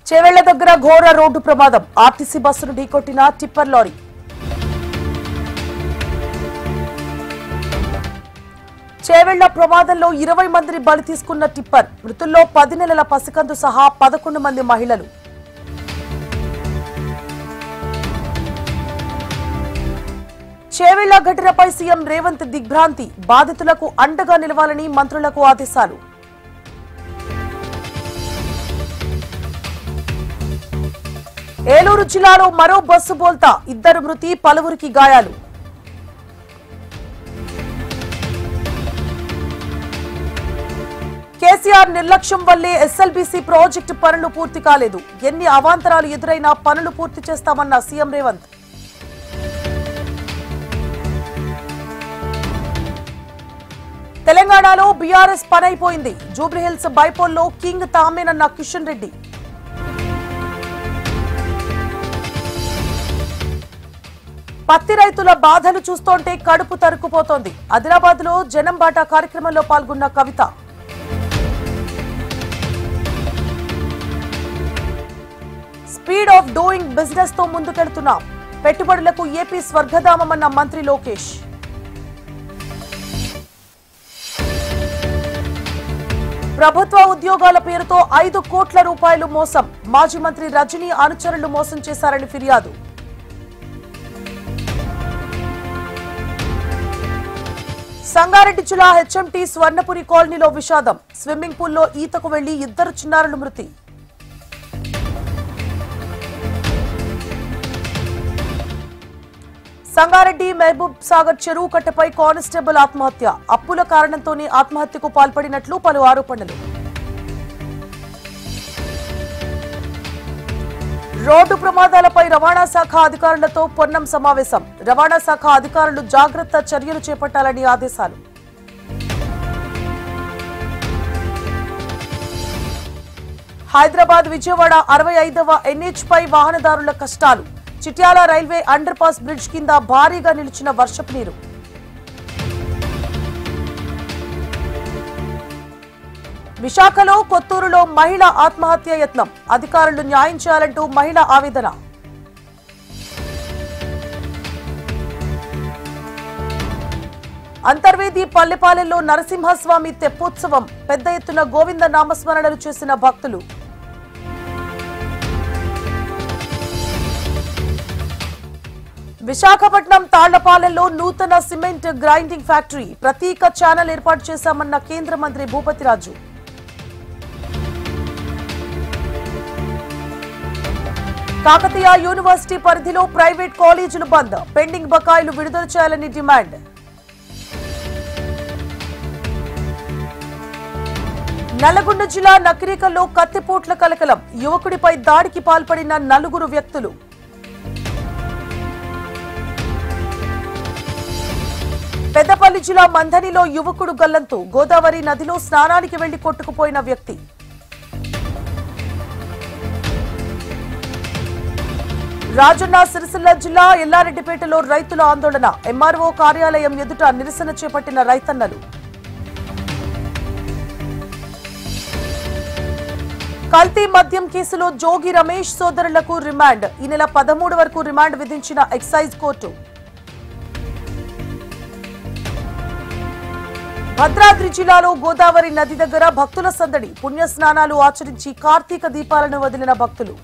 చేవెళ్ల దగ్గర ఘోర రోడ్డు ప్రమాదం. ఆర్టీసీ బస్సును ఢీకొట్టిన టిప్పర్ లారీ. చేవెళ్ల ప్రమాదంలో 20 మందిని బలి తీసుకున్న టిప్పర్. మృతుల్లో 10 నెలల పసికందు సహా 11 మంది మహిళలు. చేవెళ్ల ఘటనపై సీఎం రేవంత్ దిగ్భ్రాంతి. బాధితులకు అండగా నిలవాలని మంత్రులకు ఆదేశాలు. ఏలూరు జిల్లాలో మరో బస్సు బోల్తా. 2 మృతి, పలువురికి గాయాలు. కేసీఆర్ నిర్లక్ష్యం వల్లే ఎస్ఎల్బీసీ ప్రాజెక్టు పనులు పూర్తి కాలేదు. ఎన్ని అవాంతరాలు ఎదురైనా పనులు పూర్తి చేస్తామన్న సీఎం రేవంత్. తెలంగాణలో బీఆర్ఎస్ పనైపోయింది. జూబ్లీహిల్స్ బైపోల్లో కింగ్ తామేనన్న కిషన్ రెడ్డి. పత్తి రైతుల బాధలు చూస్తుంటే కడుపు తరుక్కుపోతోంది. ఆదిలాబాద్ లో జనం బాటా కార్యక్రమంలో పాల్గొన్న కవిత. స్పీడ్ ఆఫ్ డూయింగ్ బిజినెస్ తో ముందుకెళ్తున్నాం. పెట్టుబడులకు ఏపీ స్వర్గధామమన్న మంత్రి లోకేష్. ప్రభుత్వ ఉద్యోగాల పేరుతో 5 కోట్ల రూపాయలు మోసం. మాజీ మంత్రి రజనీ అనుచరులు మోసం చేశారని ఫిర్యాదు. సంగారెడ్డి జిల్లా హెచ్ఎంటీ స్వర్ణపురి కాలనీలో విషాదం. స్విమ్మింగ్ పూల్లో ఈతకు వెళ్లి 2 చిన్నారులు మృతి. సంగారెడ్డి మహబూబ్ సాగర్ చెరువు కట్టపై కానిస్టేబుల్ ఆత్మహత్య. అప్పుల కారణంతోనే ఆత్మహత్యకు పాల్పడినట్లు పలు ఆరోపణలు. రోడ్డు ప్రమాదాలపై రవాణా శాఖ అధికారులతో పొన్నం సమావేశం. రవాణా శాఖ అధికారులు జాగ్రత్త చర్యలు చేపట్టాలని ఆదేశాలు. హైదరాబాద్ విజయవాడ 65వ ఎన్హెచ్ పై వాహనదారుల కష్టాలు. Chityala railway underpass bridge కింద భారీగా నిలిచిన వర్షపు నీరు. విశాఖలో కొత్తూరులో మహిళ ఆత్మహత్య యత్నం. అధికారులు న్యాయం చేయాలంటూ మహిళ ఆవేదన. అంతర్వేది పల్లెపాలెంలో నరసింహస్వామి తెప్పోత్సవం. పెద్ద ఎత్తున గోవింద నామస్మరణలు చేసిన భక్తులు. విశాఖపట్నం తాళ్లపాలెంలో నూతన సిమెంట్ గ్రైండింగ్ ఫ్యాక్టరీ. ప్రత్యేక ఛానల్ ఏర్పాటు చేశామన్న కేంద్ర మంత్రి భూపతిరాజు. కాకతీయ యూనివర్సిటీ పరిధిలో ప్రైవేట్ కాలేజీలు బంద్. పెండింగ్ బకాయిలు విడుదల చేయాలని డిమాండ్. నల్లగొండ జిల్లా నకిరేకల్లో కత్తిపోట్ల కలకలం. యువకుడిపై దాడికి పాల్పడిన 4 వ్యక్తులు. పెద్దపల్లి జిల్లా మంథనిలో యువకుడు గల్లంతు. గోదావరి నదిలో స్నానానికి వెళ్లి కొట్టుకుపోయిన వ్యక్తి. రాజన్న సిరిసిల్ల జిల్లా ఎల్లారెడ్డిపేటలో రైతుల ఆందోళన. ఎంఆర్ఓ కార్యాలయం ఎదుట నిరసన చేపట్టిన రైతన్నలు. కల్తీ మద్యం కేసులో జోగి రమేష్ సోదరులకు రిమాండ్. ఈ నెల 13 వరకు రిమాండ్ విధించిన ఎక్సైజ్ కోర్టు. భద్రాద్రి జిల్లాలో గోదావరి నది దగ్గర భక్తుల సందడి. పుణ్యస్నానాలు ఆచరించి కార్తీక దీపాలను వదిలిన భక్తులు.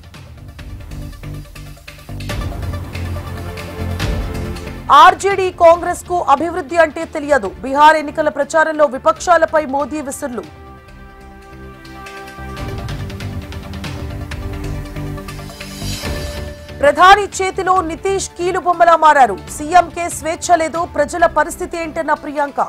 ఆర్జేడీ కాంగ్రెస్ కు అభివృద్ధి అంటే తెలియదు. బీహార్ ఎన్నికల ప్రచారంలో విపక్షాలపై మోదీ విసుర్లు. ప్రధాని చేతిలో నితీష్ కీలుబొమ్మలా మారారు. సీఎంకే స్వేచ్ఛ లేదు. ప్రజల పరిస్థితి ఏంటన్న ప్రియాంక.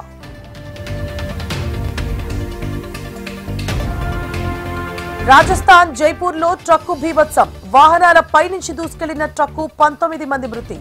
రాజస్థాన్ జైపూర్ లో ట్రక్కు బీభత్సం. వాహనాల పైనుంచి దూసుకెళ్లిన ట్రక్కు 19 మంది మృతి.